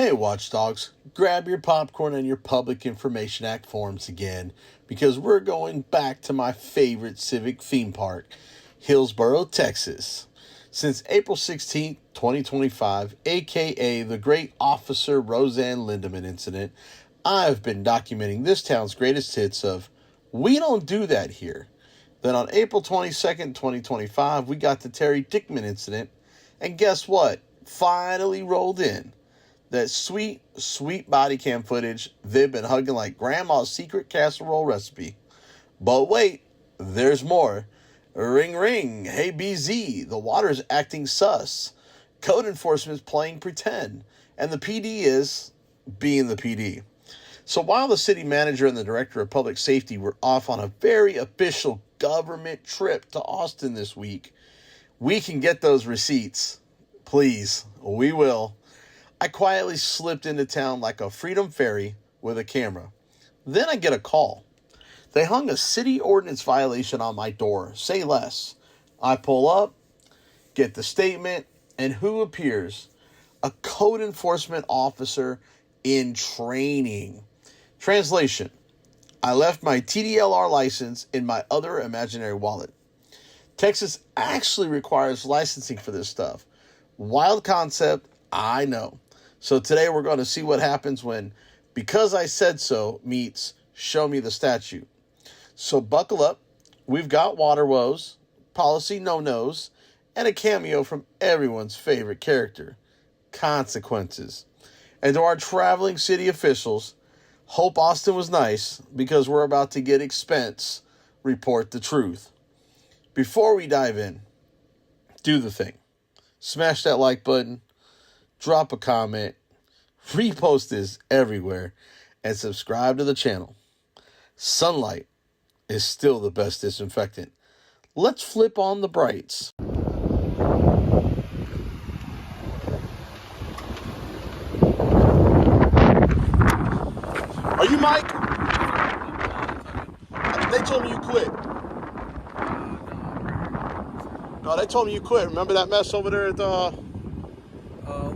Hey watchdogs, grab your popcorn and your Public Information Act forms again, because we're going back to my favorite civic theme park, Hillsboro, Texas. Since April 16, 2025, aka the Great Officer Roseanne Lindeman incident, I've been documenting this town's greatest hits of "We don't do that here." Then on April 22nd, 2025, we got the Terry Dickman incident, and guess what? Finally rolled in. That sweet, sweet body cam footage they've been hugging like grandma's secret casserole recipe. But wait, there's more. Ring ring, hey BZ, the water's acting sus. Code enforcement's playing pretend. And the PD is being the PD. So while the city manager and the director of public safety were off on a very official government trip to Austin this week, we can get those receipts. Please, we will. I quietly slipped into town like a freedom fairy with a camera. Then I get a call. They hung a city ordinance violation on my door. Say less. I pull up, get the statement, and who appears? A code enforcement officer in training. Translation: I left my TDLR license in my other imaginary wallet. Texas actually requires licensing for this stuff. Wild concept, I know. So today we're going to see what happens when "because I said so" meets "show me the statute." So buckle up. We've got water woes, policy no-nos, and a cameo from everyone's favorite character, consequences. And to our traveling city officials, hope Austin was nice, because we're about to get expense report the truth. Before we dive in, do the thing. Smash that like button. Drop a comment, repost this everywhere, and subscribe to the channel. Sunlight is still the best disinfectant. Let's flip on the brights. Are you Mike? They told me you quit. No, they told me you quit. Remember that mess over there at the...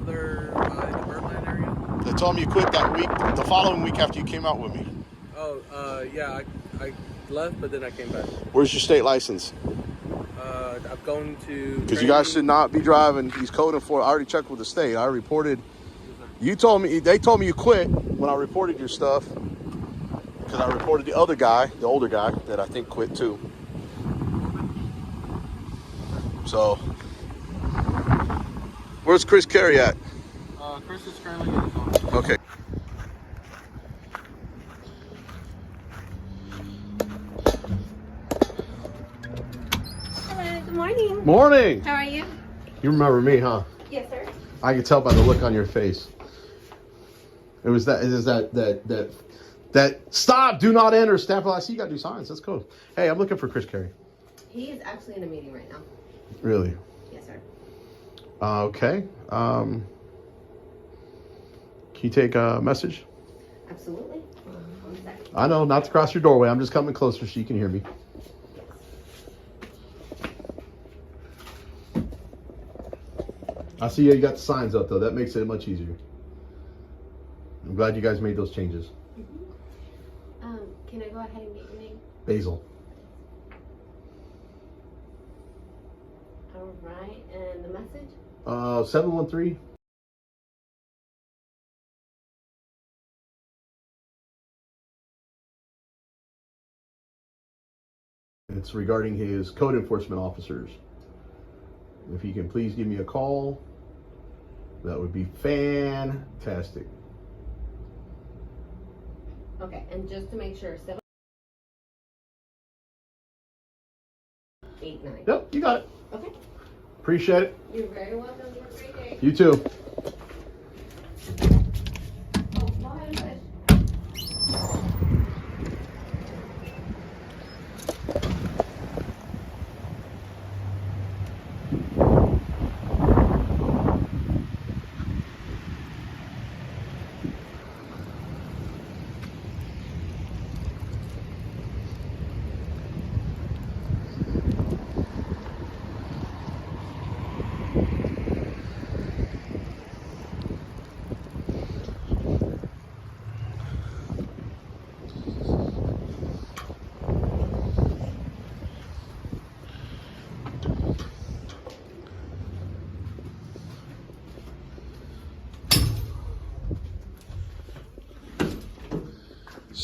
They're in the Birdland area. They told me you quit that week, the following week after you came out with me. Oh, yeah, I left, but then I came back. Where's your state license? I'm going to... Because you guys should not be driving these code enforcement. I already checked with the state. I reported... You told me... They told me you quit when I reported your stuff. Because I reported the other guy, the older guy, that I think quit too. So... Where's Chris Carey at? Chris is currently in his office. Okay. Hello, good morning. Morning. How are you? You remember me, huh? Yes, sir. I could tell by the look on your face. It was that. It is that. Stop! Do not enter. Stamp. I see you got to do signs. That's cool. Hey, I'm looking for Chris Carey. He is actually in a meeting right now. Really? Yes, sir. Okay. Can you take a message? Absolutely. 1 second. I know, not to cross your doorway. I'm just coming closer so you can hear me. I see you got the signs up, though. That makes it much easier. I'm glad you guys made those changes. Can I go ahead and get your name? Basil. All right, and the message? 713. It's regarding his code enforcement officers. If you can please give me a call, that would be fantastic. Okay, and just to make sure, 789. Yep, you got it. Okay. Appreciate it. You're very welcome. You have a great day. You too. Oh, go ahead and push.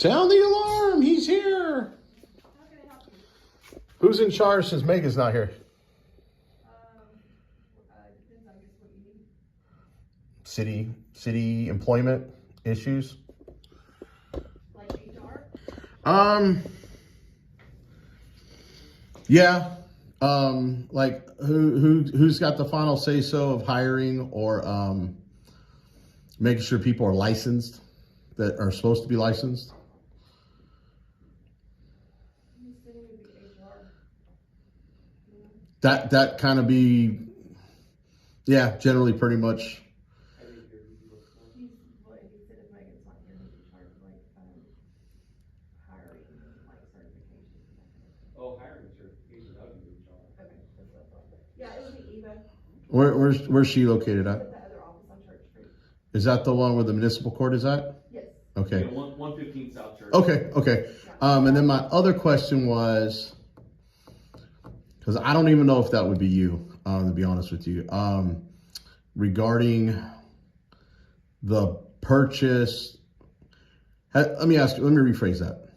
Sound the alarm. He's here. How can I help you? Who's in charge since Megan's not here? Depends on just what you need. City employment issues. Like HR? Yeah. Like who's got the final say so of hiring or making sure people are licensed that are supposed to be licensed? I'm assuming it would be HR. That kind of be, yeah, generally pretty much. He said if Megan's not here, he's in charge of like hiring and like certifications and that kind of stuff. Oh, hiring certification, that would be a good job. Okay, that's what I thought. Yeah, it would be Eva. Where's she located At at? the other office on Church Street. Is that the one where the municipal court is at? Yes. Okay. Yeah, 115 South Church. Okay. And then my other question was, because I don't even know if that would be you, to be honest with you, regarding the purchase. Let me rephrase that.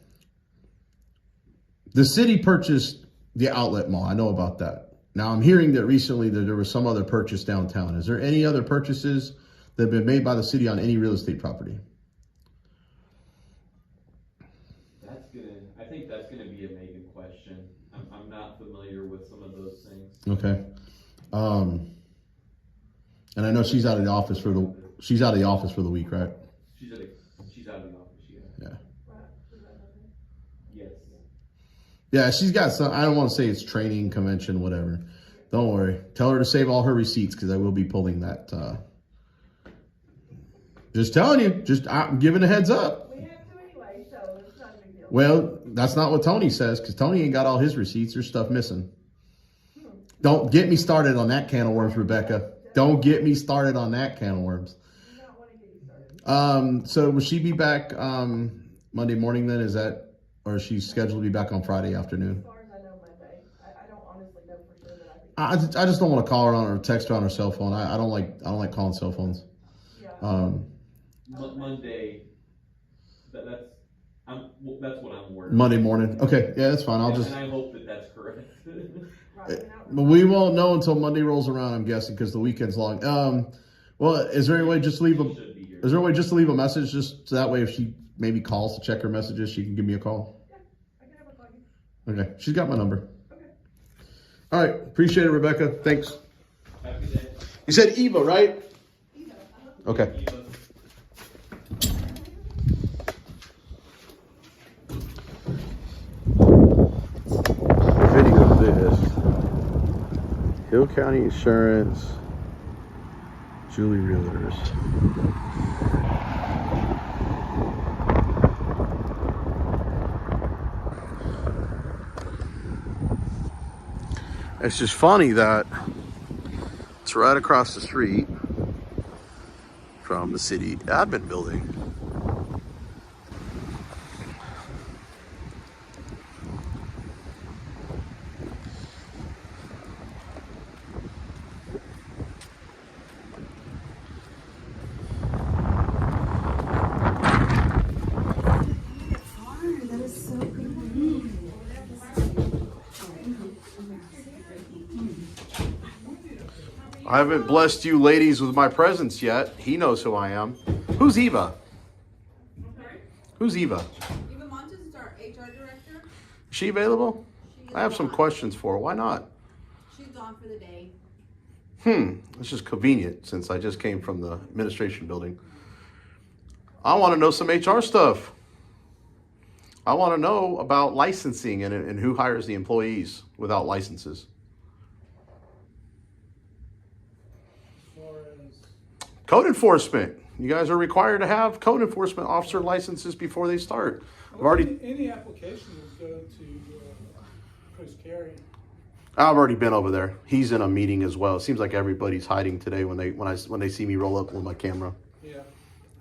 The city purchased the outlet mall. I know about that. Now I'm hearing that recently that there was some other purchase downtown. Is there any other purchases that have been made by the city on any real estate property? I think that's gonna be a Megan question. I'm not familiar with some of those things. Okay. And I know she's out of the office for the week, right? She's out of the office, yeah. Yeah. Yes. Yeah, she's got some, I don't want to say it's training, convention, whatever. Don't worry. Tell her to save all her receipts because I will be pulling that. Just telling you, I'm giving a heads up. We have to anyway, so it's not a big deal. Well, that's not what Tony says because Tony ain't got all his receipts. There's stuff missing. Don't get me started on that can of worms, Rebecca. Don't get me started on that can of worms. Do not want to get you started. So will she be back Monday morning then? Is that, or is she scheduled to be back on Friday afternoon? As far as I know, Monday. I don't honestly know for sure, but I think. I just don't want to call her on or text her on her cell phone. I don't like calling cell phones. Yeah. Monday. That's what I'm aware of. Monday morning. Okay, yeah, that's fine. And I hope that that's correct. But we won't know until Monday rolls around, I'm guessing, because the weekend's long. Well, is there any way just to leave a message just so that way if she maybe calls to check her messages, she can give me a call? Yeah, I can have a call you. Okay, she's got my number. Okay. All right, appreciate it, Rebecca. Thanks. Have a good day. You said Eva, right? Eva. Okay. Video of this. Hill County Insurance, Julie Realtors. It's just funny that it's right across the street from the city admin building. I haven't blessed you ladies with my presence yet. He knows who I am. Who's Eva? Sorry? Who's Eva? Eva Montes is our HR director. Is she available? She is I have some gone. questions for her. Why not? She's gone for the day. This is convenient since I just came from the administration building. I want to know some HR stuff. I want to know about licensing and who hires the employees without licenses. Code enforcement. You guys are required to have code enforcement officer licenses before they start. Any application will go to Chris Carey. I've already been over there. He's in a meeting as well. It seems like everybody's hiding today when they see me roll up with my camera. Yeah,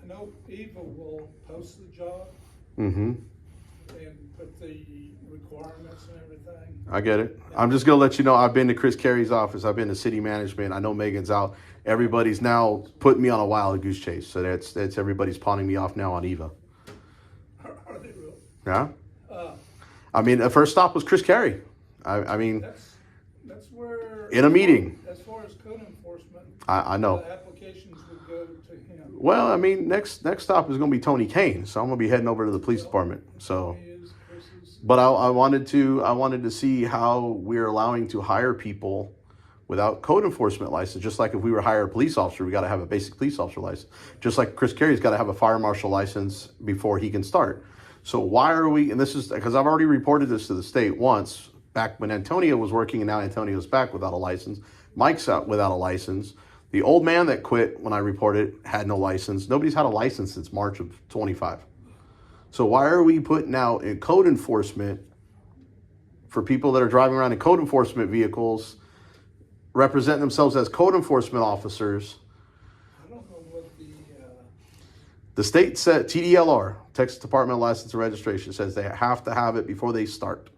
I know Eva will post the job Mm-hmm. and put the requirements and everything. I get it. I'm just gonna let you know I've been to Chris Carey's office. I've been to city management. I know Megan's out. Everybody's now putting me on a wild goose chase. So that's everybody's pawning me off now on Eva. Are they really? Yeah. Uh, I mean, the first stop was Chris Carey. I mean, that's where. in a meeting. As far as code enforcement. I know. The applications would go to him. Well, I mean, next stop is going to be Tony Cain, so I'm going to be heading over to the police department. So, but I wanted to see how we're allowing to hire people without code enforcement license. Just like if we were to hire a police officer, we got to have a basic police officer license. Just like Chris Carey's got to have a fire marshal license before he can start. So why are we? And this is because I've already reported this to the state once back when Antonio was working, and now Antonio's back without a license. Mike's out without a license. The old man that quit when I reported had no license. Nobody's had a license since March of 25. So why are we putting out in code enforcement for people that are driving around in code enforcement vehicles, representing themselves as code enforcement officers? I don't know what The state said, TDLR, Texas Department of License and Registration, says they have to have it before they start.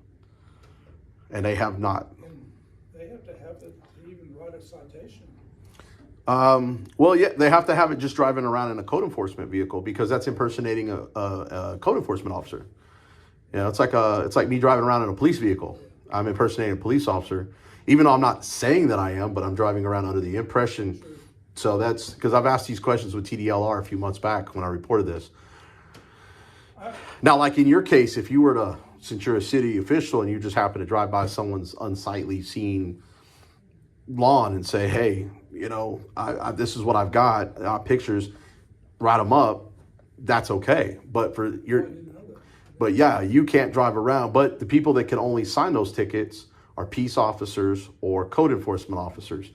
And they have not. and they have to have it to even write a citation. Well, yeah, they have to have it just driving around in a code enforcement vehicle because that's impersonating a code enforcement officer. You know, it's like me driving around in a police vehicle. I'm impersonating a police officer, even though I'm not saying that I am, but I'm driving around under the impression. So that's because I've asked these questions with TDLR a few months back when I reported this. Now, like in your case, if you were to, since you're a city official and you just happen to drive by someone's unsightly scene lawn and say, hey, you know, I this is what I've got, pictures, write them up, that's okay. But for your, but yeah, you can't drive around. But the people that can only sign those tickets are peace officers or code enforcement officers.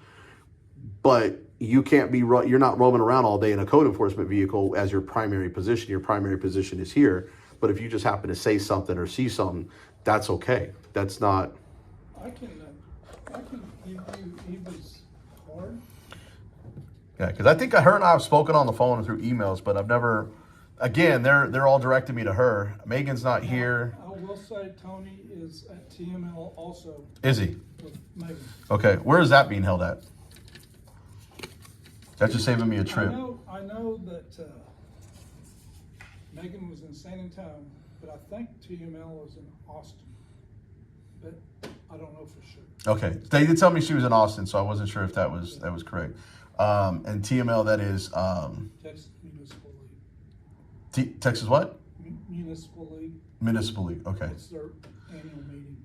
But you can't be, you're not roaming around all day in a code enforcement vehicle as your primary position. Your primary position is here. But if you just happen to say something or see something, that's okay. That's not. I can give you Eva's card. Yeah, because I think her and I have spoken on the phone and through emails, but I've never. Again, they're all directing me to her. Megan's not here. I will say Tony is at TML also Is he? with Megan. Okay, where is that being held at? That's just saving me a trip. I know that Megan was in San Antonio, but I think TML was in Austin. But I don't know for sure. Okay, they did tell me she was in Austin, so I wasn't sure if that was correct. And TML, that is Texas Municipal League. Texas what? Municipal League. Municipal League. Okay. It's their annual meeting.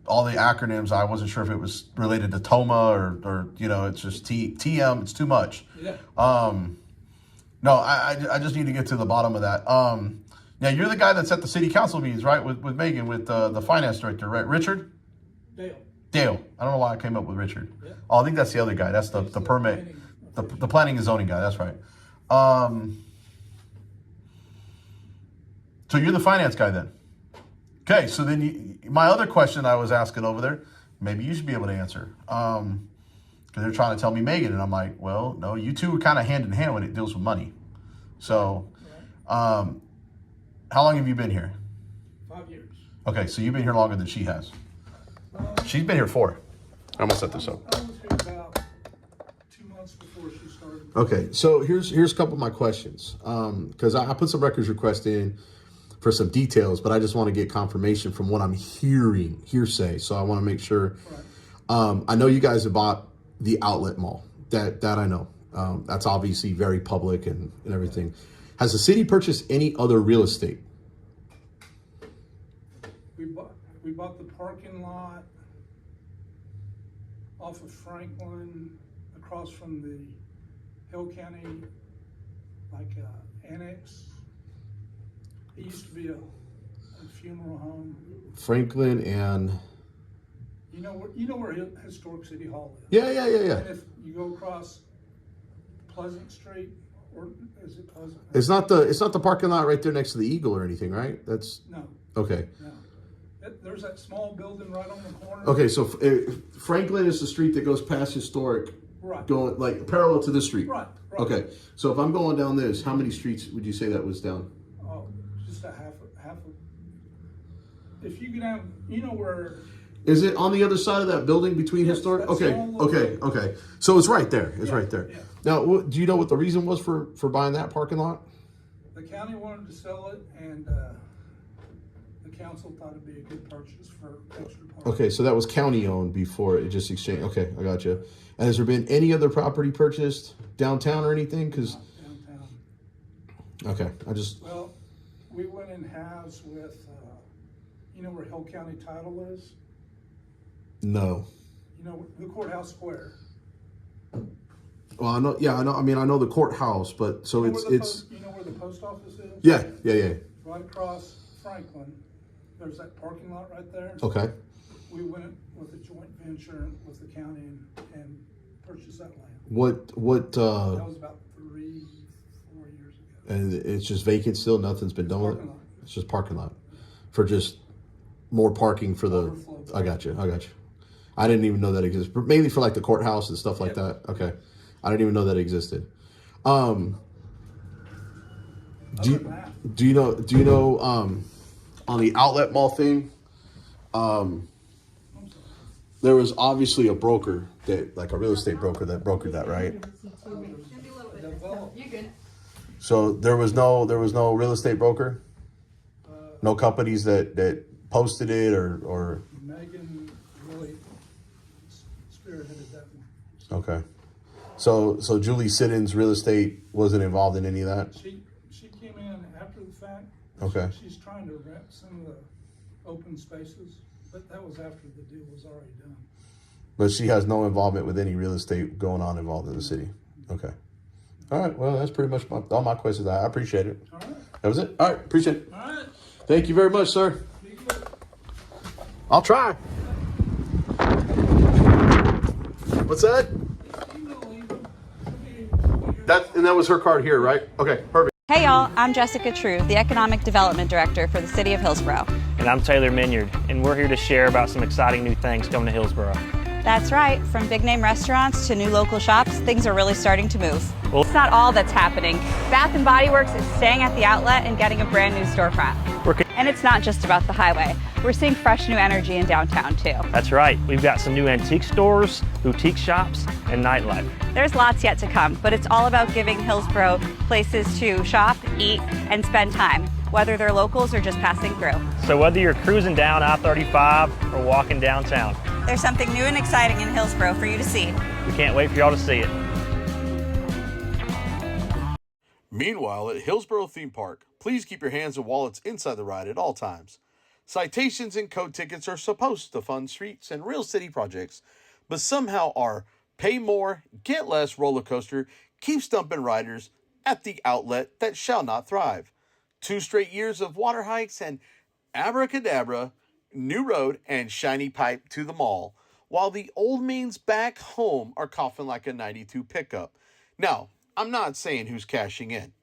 All the acronyms, I wasn't sure if it was related to TOMA or you know, it's just TM. It's too much. Yeah. No, I just need to get to the bottom of that. Now you're the guy that's at the city council meetings, right? With Megan, with the finance director, right? Richard? Dale. I don't know why I came up with Richard. Yeah. Oh, I think that's the other guy. That's the permit, the planning and zoning guy. That's right. So you're the finance guy then. Okay, so then my other question I was asking over there, maybe you should be able to answer. Because they're trying to tell me Megan, and I'm like, well, no, you two are kind of hand in hand when it deals with money. So, how long have you been here? 5 years. Okay, so you've been here longer than she has. She's been here 4. I'm gonna set this up. I was here about 2 months before she started. Okay, so here's a couple of my questions. Because I put some records requests in for some details, but I just want to get confirmation from what I'm hearing, hearsay. So I want to make sure. Right. I know you guys have bought the outlet mall. That I know. That's obviously very public and everything. Has the city purchased any other real estate? We bought the parking lot off of Franklin, across from the Hill County, annex. It used to be a funeral home. Franklin and. You know where Historic City Hall is? Yeah. And if you go across Pleasant Street, or is it Pleasant? It's not the parking lot right there next to the Eagle or anything, right? That's no. Okay. No. There's that small building right on the corner. Okay, so Franklin is the street that goes past Historic, right? Going like parallel to this street. Right. Okay, so if I'm going down this, how many streets would you say that was down? Oh, just a half. If you go down, you know where. Is it on the other side of that building between Historic? Okay. So it's right there. It's right there. Yeah. Now, do you know what the reason was for buying that parking lot? The county wanted to sell it, and council thought it'd be a good purchase for extra parking. Okay, so that was county owned before it just exchanged. Okay, I got you. And has there been any other property purchased downtown or anything? Because Downtown. okay, I just Well, we went in halves with, you know where Hill County Title is? no. You know, the courthouse square. Well, I know. Yeah, I know. I mean, I know the courthouse, but so You know where the it's you know where the post office is? yeah. Right across Franklin. There's that parking lot right there. Okay. We went with a joint venture with the county and purchased that land. What That was about 3-4 years ago. and it's just vacant still. Nothing's been done with it. Parking lot. It's just parking lot for just more parking for the. Overflow. I got you. I didn't even know that existed. Mainly for like the courthouse and stuff like that. Okay, I didn't even know that existed. Do you know on the outlet mall thing? There was obviously a broker that, like a real estate broker that brokered that, right? You good? So there was no real estate broker, no companies that posted it or. Megan really spearheaded that one. Okay, so Julie Siddons Real Estate wasn't involved in any of that. She came in after the fact. Okay. She's trying to rent some of the open spaces, but that was after the deal was already done. But she has no involvement with any real estate going on involved in the city. Okay. All right. Well, that's pretty much all my questions. I appreciate it. All right. That was it. All right. Appreciate it. All right. Thank you very much, sir. Be good. I'll try. What's that? That was her card here, right? Okay. Perfect. Hey y'all, I'm Jessica True, the Economic Development Director for the City of Hillsboro. And I'm Taylor Minyard, and we're here to share about some exciting new things coming to Hillsboro. That's right, from big name restaurants to new local shops, things are really starting to move. Well, it's not all that's happening. Bath & Body Works is staying at the outlet and getting a brand new storefront. And it's not just about the highway. We're seeing fresh new energy in downtown too. That's right, we've got some new antique stores, boutique shops, and nightlife. There's lots yet to come, but it's all about giving Hillsboro places to shop, eat, and spend time, whether they're locals or just passing through. So whether you're cruising down I-35 or walking downtown, There's something new and exciting in Hillsboro for you to see. we can't wait for y'all to see it. Meanwhile, at Hillsboro Theme Park, please keep your hands and wallets inside the ride at all times. Citations and code tickets are supposed to fund streets and real city projects, but somehow our pay more, get less roller coaster keeps dumping riders at the outlet that shall not thrive. 2 straight years of water hikes and abracadabra, new road and shiny pipe to the mall, while the old mains back home are coughing like a 92 pickup. Now, I'm not saying who's cashing in.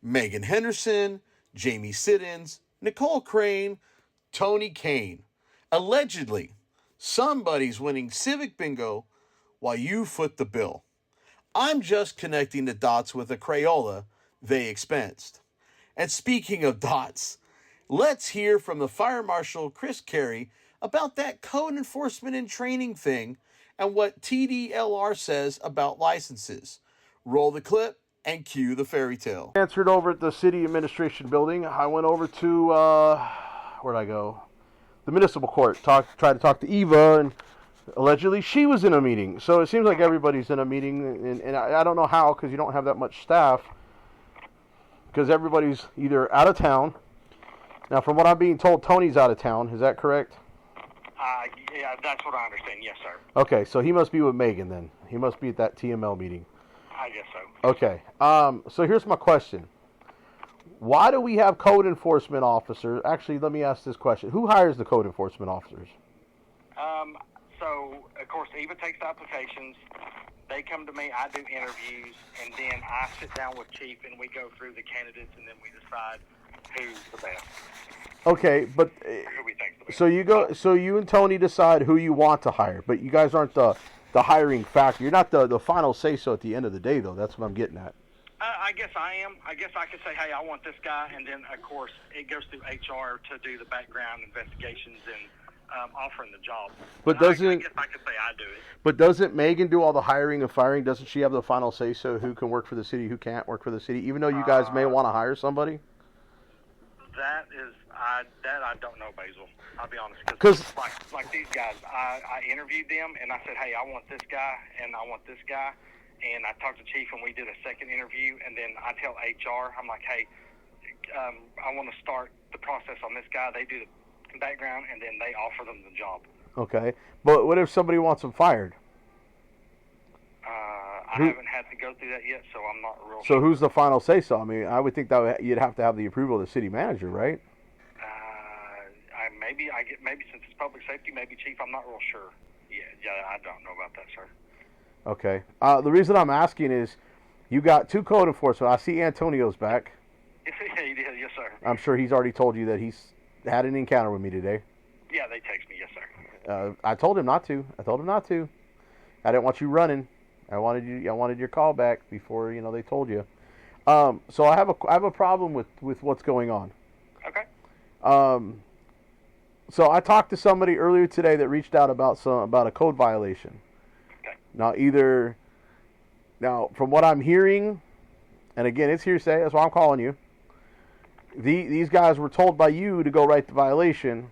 Megan Henderson, Jamie Siddons, Nicole Crane, Tony Cain. Allegedly, somebody's winning civic bingo while you foot the bill. I'm just connecting the dots with a Crayola they expensed. And speaking of dots, let's hear from the Fire Marshal Chris Carey about that code enforcement and training thing and what TDLR says about licenses. Roll the clip and cue the fairy tale. Answered over at the city administration building. I went over to, where'd I go? The municipal court. Tried to talk to Eva, and allegedly she was in a meeting. So it seems like everybody's in a meeting, and I don't know how, because you don't have that much staff, because everybody's either out of town. Now, from what I'm being told, Tony's out of town. Is that correct? Yeah, that's what I understand. Yes, sir. Okay, so he must be with Megan then. He must be at that TML meeting. I guess so. Okay, so here's my question. Why do we have code enforcement officers? Actually, let me ask this question. Who hires the code enforcement officers? So, of course, Eva takes the applications. They come to me. I do interviews, and then I sit down with Chief, and we go through the candidates, and then we decide who's the best. Okay, but Who we think's the best. so you and Tony decide who you want to hire, but you guys aren't the hiring factor. You're not the final say-so at the end of the day, though. That's what I'm getting at. I guess I am. I guess I could say, hey, I want this guy, and then, of course, it goes through HR to do the background investigations and offering the job. But I doesn't guess I could say I do it. But doesn't Megan do all the hiring and firing? Doesn't she have the final say-so who can work for the city, who can't work for the city, even though you guys may want to hire somebody? That is, I don't know, Basil. I'll be honest. Because like these guys, I interviewed them, and I said, hey, I want this guy, and I want this guy. And I talked to Chief, and we did a second interview, and then I tell HR, I'm like, hey, I want to start the process on this guy. They do the background, and then they offer them the job. Okay. But what if somebody wants them fired? I haven't had to go through that yet, so I'm not real So sure. who's the final say-so? I mean, I would think that you'd have to have the approval of the city manager, right? Maybe since it's public safety, maybe Chief, I'm not real sure. Yeah, I don't know about that, sir. Okay. The reason I'm asking is you got 2 code enforcement. I see Antonio's back. Yeah, he did, yes, sir. I'm sure he's already told you that he's had an encounter with me today. Yeah, they text me, yes, sir. I told him not to. I didn't want you running. I wanted your call back before they told you. So I have a problem with what's going on. Okay. So I talked to somebody earlier today that reached out about a code violation. Okay. Now from what I'm hearing, and again it's hearsay, that's why I'm calling you. These guys were told by you to go write the violation,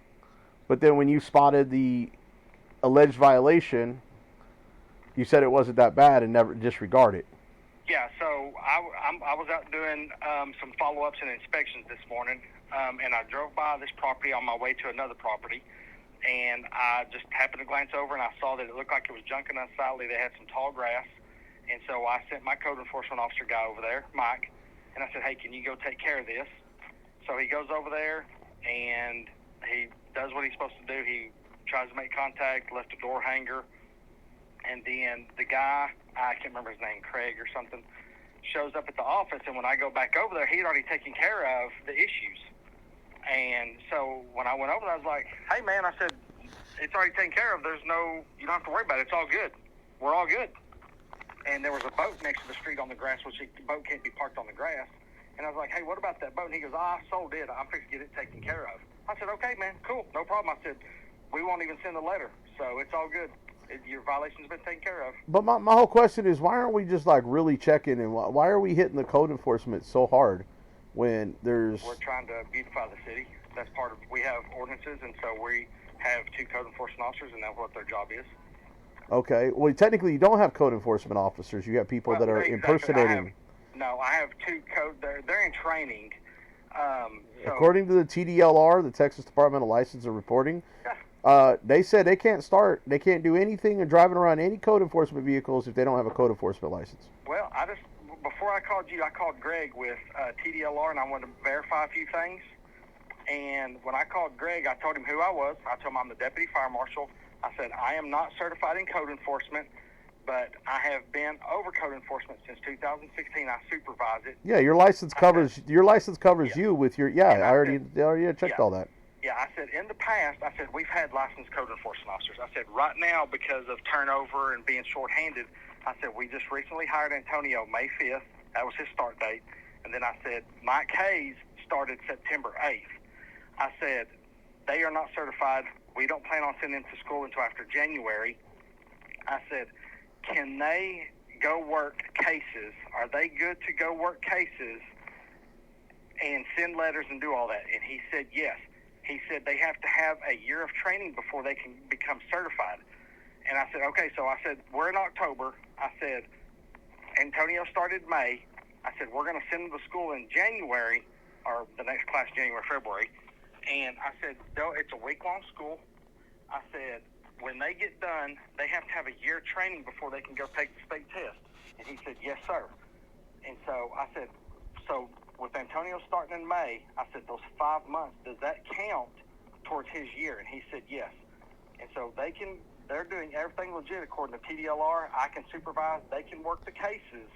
but then when you spotted the alleged violation, you said it wasn't that bad and never disregard it. Yeah, so I was out doing some follow-ups and inspections this morning, and I drove by this property on my way to another property, and I just happened to glance over, and I saw that it looked like it was junk and unsightly. They had some tall grass, and so I sent my code enforcement officer guy over there, Mike, and I said, hey, can you go take care of this? So he goes over there, and he does what he's supposed to do. He tries to make contact, left a door hanger, and then the guy, I can't remember his name, Craig or something, shows up at the office, and when I go back over there, he had already taken care of the issues. And so when I went over there, I was like, hey, man, I said, it's already taken care of. You don't have to worry about it. It's all good. We're all good. And there was a boat next to the street on the grass, which the boat can't be parked on the grass. And I was like, hey, what about that boat? And he goes, I sold it. I'm fixing to get it taken care of. I said, okay, man, cool, no problem. I said, we won't even send a letter, so it's all good. Your violation's been taken care of. But my whole question is, why aren't we just really checking, and why are we hitting the code enforcement so hard when there's... We're trying to beautify the city. That's part of, we have ordinances, and so we have 2 code enforcement officers, and that's what their job is. Okay, well, technically you don't have code enforcement officers. You have people that are impersonating. I have 2 code, they're in training. So, according to the TDLR, the Texas Department of License and Reporting, they said they can't do anything and driving around any code enforcement vehicles if they don't have a code enforcement license. Well, before I called you, I called Greg with TDLR, and I wanted to verify a few things. And when I called Greg, I told him who I was. I told him I'm the deputy fire marshal. I said, I am not certified in code enforcement, but I have been over code enforcement since 2016. I supervise it. Yeah, your license covers you with your. Yeah, I already checked all that. Yeah, I said in the past, we've had licensed code enforcement officers. I said right now, because of turnover and being shorthanded, I said we just recently hired Antonio May 5th. That was his start date. And then I said Mike Hayes started September 8th. I said they are not certified. We don't plan on sending them to school until after January. I said, can they go work cases? Are they good to go work cases and send letters and do all that? And he said yes. He said they have to have a year of training before they can become certified. And I said, okay. So I said, we're in October. I said, Antonio started May. I said, we're going to send them to school in January, or the next class, January, February. And I said, it's a week-long school. I said, when they get done, they have to have a year training before they can go take the state test. And he said, yes, sir. And so I said, so with Antonio starting in May, I said, those 5 months, does that count towards his year? And he said, yes. And so they're doing everything legit according to TDLR. I can supervise. They can work the cases.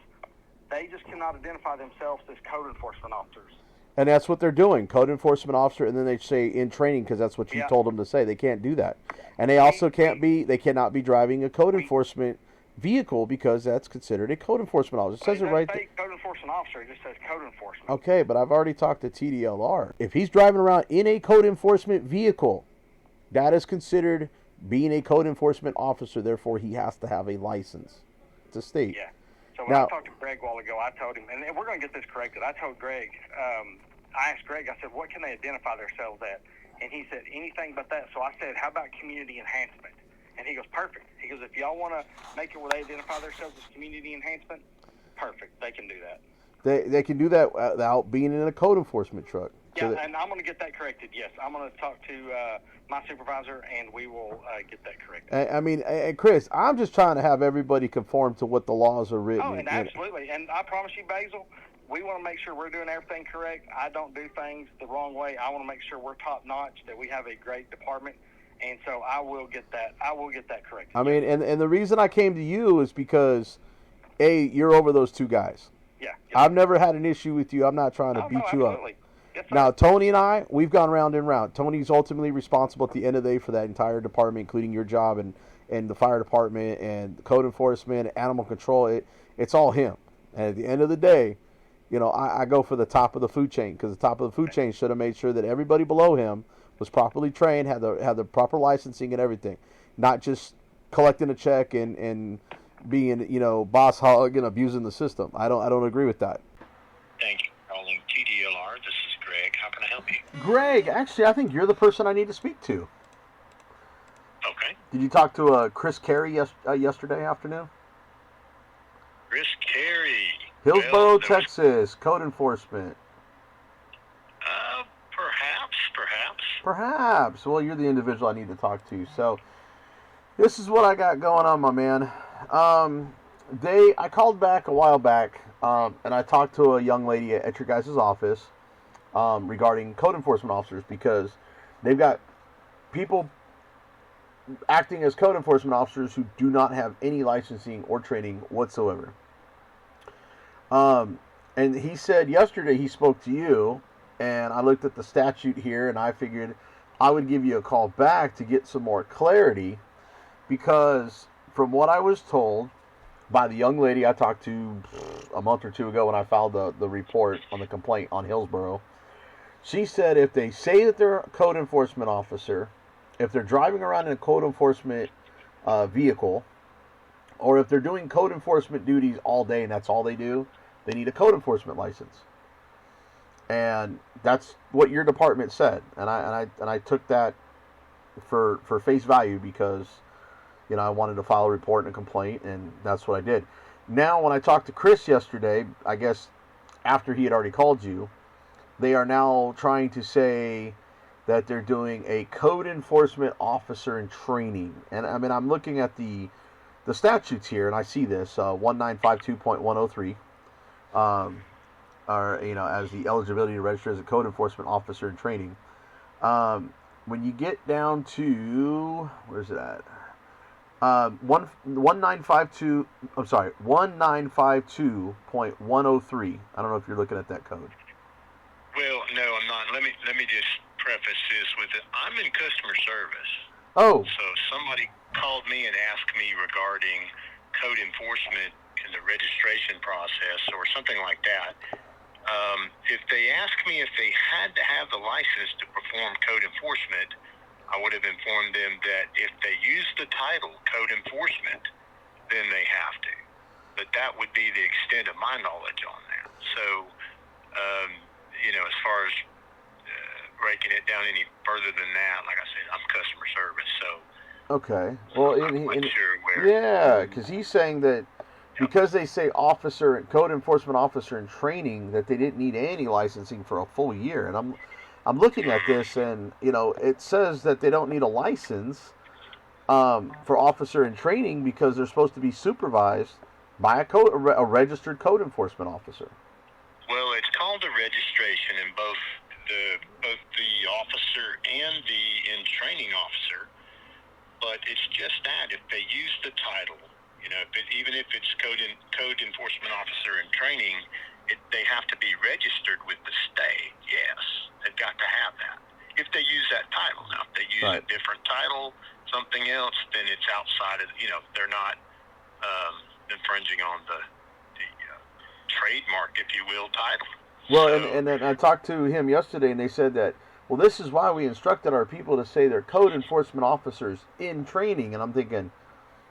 They just cannot identify themselves as code enforcement officers. And that's what they're doing, code enforcement officer, and then they say in training because that's what you told them to say. They can't do that. And they also they cannot be driving a code enforcement vehicle because that's considered a code enforcement officer. It says it right there. Code enforcement officer, it just says code enforcement. Okay, but I've already talked to TDLR. If he's driving around in a code enforcement vehicle, that is considered being a code enforcement officer, therefore he has to have a license. It's a state. Yeah. So when I talked to Greg a while ago, I told him, and we're going to get this corrected, I told Greg, I asked Greg, I said, what can they identify themselves at? And he said, anything but that. So I said, how about community enhancement? And he goes, perfect. He goes, if y'all want to make it where they identify themselves as community enhancement, perfect. They can do that. They can do that without being in a code enforcement truck. Yeah, and I'm going to get that corrected, yes. I'm going to talk to my supervisor, and we will get that corrected. I mean, Chris, I'm just trying to have everybody conform to what the laws are written. Oh, and absolutely. And I promise you, Basil, we want to make sure we're doing everything correct. I don't do things the wrong way. I want to make sure we're top-notch, that we have a great department. And so I will get that corrected. I mean, and the reason I came to you is because, A, you're over those two guys. Yeah. I've never had an issue with you. I'm not trying to beat you up. Yes, now, Tony and I, we've gone round and round. Tony's ultimately responsible at the end of the day for that entire department, including your job and the fire department and code enforcement, animal control. It's all him. And at the end of the day, you know, I go for the top of the food chain, because the top of the food chain should have made sure that everybody below him was properly trained, had the proper licensing and everything, not just collecting a check and being, you know, boss hog and abusing the system. I don't agree with that. Thank you for calling TDLR. This is Greg. How can I help you? Greg, actually, I think you're the person I need to speak to. Okay. Did you talk to Chris Carey yesterday afternoon? Chris Carey. Hillsboro, Texas, code enforcement. Perhaps. Well, you're the individual I need to talk to. So, this is what I got going on, my man. I called back a while back, and I talked to a young lady at your guys' office regarding code enforcement officers, because they've got people acting as code enforcement officers who do not have any licensing or training whatsoever. And he said yesterday he spoke to you, and I looked at the statute here, and I figured I would give you a call back to get some more clarity, because from what I was told by the young lady I talked to a month or two ago when I filed the report on the complaint on Hillsboro, she said if they say that they're a code enforcement officer, if they're driving around in a code enforcement vehicle, or if they're doing code enforcement duties all day and that's all they do, they need a code enforcement license. And that's what your department said, and I took that for face value, because you know I wanted to file a report and a complaint, and that's what I did. Now, when I talked to Chris yesterday, I guess after he had already called you, they are now trying to say that they're doing a code enforcement officer in training. And I mean, I'm looking at the statutes here, and I see this 1952.103. Or, you know, as the eligibility to register as a code enforcement officer in training. When you get down to, where's it at? 1952. I'm sorry, 1952.103. I don't know if you're looking at that code. Well, no, I'm not. Let me just preface this with it. I'm in customer service. Oh. So somebody called me and asked me regarding code enforcement in the registration process or something like that. If they asked me if they had to have the license to perform code enforcement, I would have informed them that if they use the title code enforcement, then they have to. But that would be the extent of my knowledge on that. So, you know, as far as breaking it down any further than that, like I said, I'm customer service, so. Okay. Well, I'm not sure where. Yeah, because he's saying that because they say code enforcement officer in training, that they didn't need any licensing for a full year. And I'm looking at this, and you know, it says that they don't need a license for officer in training because they're supposed to be supervised by a registered code enforcement officer. Well, it's called a registration, and both the officer and the in training officer. But it's just that if they use the title. You know, even if it's code enforcement officer in training, they have to be registered with the state. Yes, they've got to have that. If they use that title. Now, if they use a different title, something else, then it's outside of, you know, they're not infringing on the trademark, if you will, title. Well, and then I talked to him yesterday, and they said that, well, this is why we instructed our people to say they're code enforcement officers in training. And I'm thinking,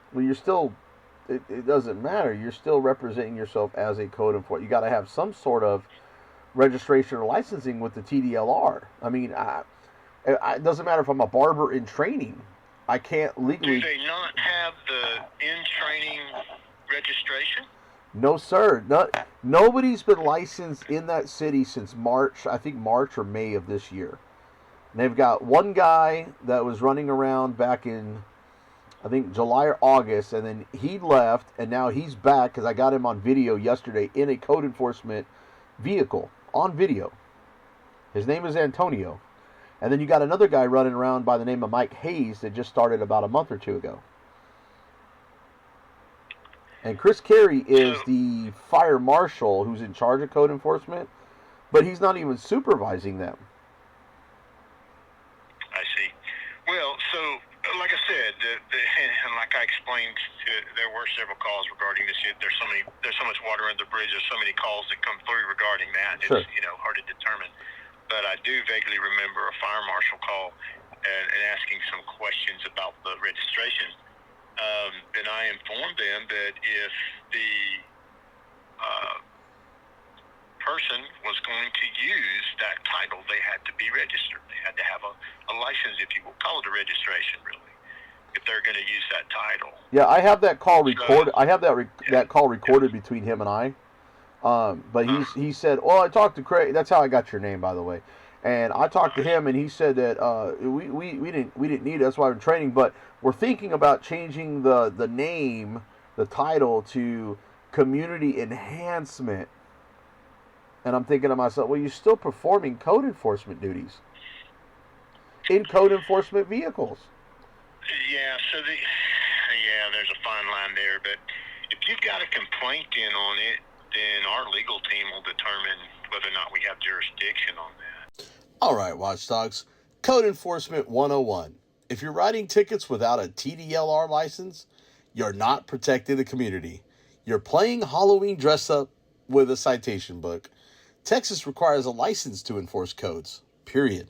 well, you're still... It doesn't matter. You're still representing yourself as a code enforcement. You got to have some sort of registration or licensing with the TDLR. I mean, it doesn't matter if I'm a barber in training. I can't legally... Do they not have the in-training registration? No, sir. Nobody's been licensed in that city since March, I think March or May of this year. And they've got one guy that was running around back in, I think, July or August, and then he left, and now he's back because I got him on video yesterday in a code enforcement vehicle, on video. His name is Antonio. And then you got another guy running around by the name of Mike Hayes that just started about a month or two ago. And Chris Carey is the fire marshal who's in charge of code enforcement, but he's not even supervising them. I see. Well, so like I said, and like I explained, there were several calls regarding this. There's so much water under the bridge. There's so many calls that come through regarding that. Sure. It's hard to determine. But I do vaguely remember a fire marshal call and asking some questions about the registration. And I informed them that if the person was going to use that title, they had to be registered. They had to have a license, if you will call it a registration, really, if they're going to use that title. Yeah, I have that call recorded. I have that call recorded between him and I. But he said, "Oh, I talked to Craig." That's how I got your name, by the way. And I talked to him, and he said that we didn't need it. That's why we're training. But we're thinking about changing the name, the title, to community enhancement. And I'm thinking to myself, well, you're still performing code enforcement duties in code enforcement vehicles. Yeah. So there's a fine line there. But if you've got a complaint in on it, then our legal team will determine whether or not we have jurisdiction on that. All right, Watchdogs. Code Enforcement 101. If you're writing tickets without a TDLR license, you're not protecting the community. You're playing Halloween dress-up with a citation book. Texas requires a license to enforce codes, period.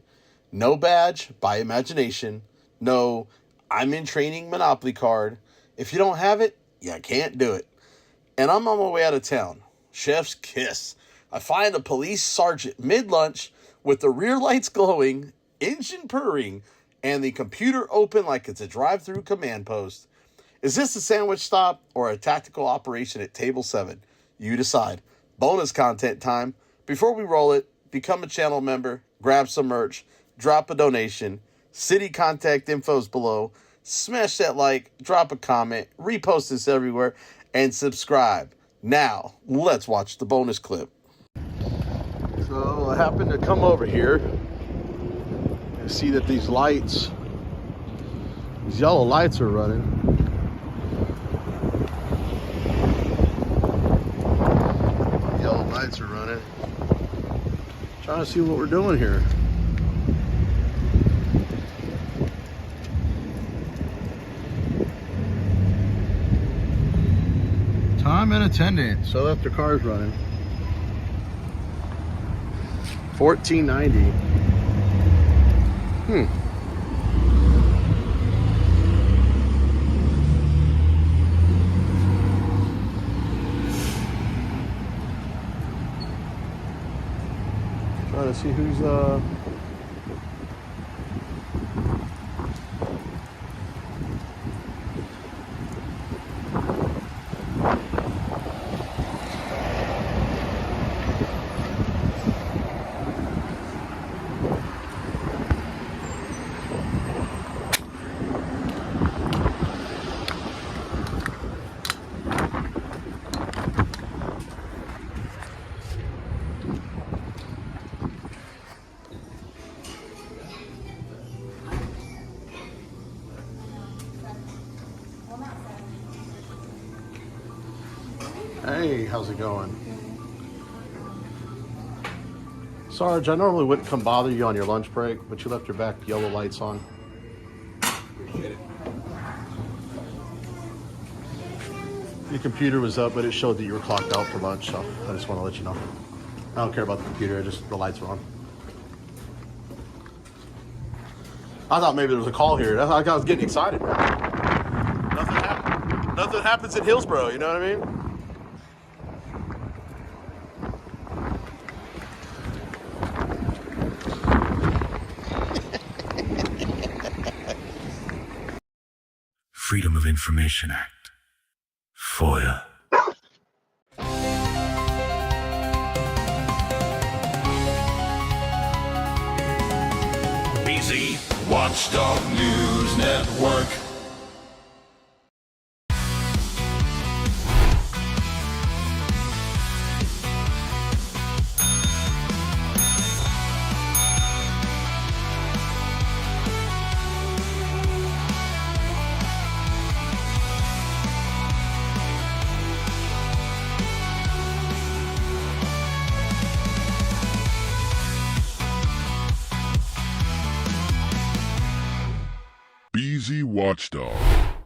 No badge by imagination. No, I'm in training Monopoly card. If you don't have it, you can't do it. And I'm on my way out of town. Chef's kiss. I find a police sergeant mid-lunch with the rear lights glowing, engine purring, and the computer open like it's a drive-through command post. Is this a sandwich stop or a tactical operation at Table 7? You decide. Bonus content time. Before we roll it, become a channel member, grab some merch, drop a donation, city contact info's below, smash that like, drop a comment, repost this everywhere, and subscribe. Now, let's watch the bonus clip. So I happened to come over here and see that these yellow lights are running. Yellow lights are running. Trying to see what we're doing here. Time and attendance. So left their cars running. $14.90. Trying to see who's Hey, how's it going? Sarge, I normally wouldn't come bother you on your lunch break, but you left your back yellow lights on. Appreciate it. Your computer was up, but it showed that you were clocked out for lunch, so I just want to let you know. I don't care about the computer, just the lights were on. I thought maybe there was a call here. I thought I was getting excited. Nothing happens in Hillsboro, you know what I mean? Information Act. FOIA. Watchdog News Network. BZWATCHDOG.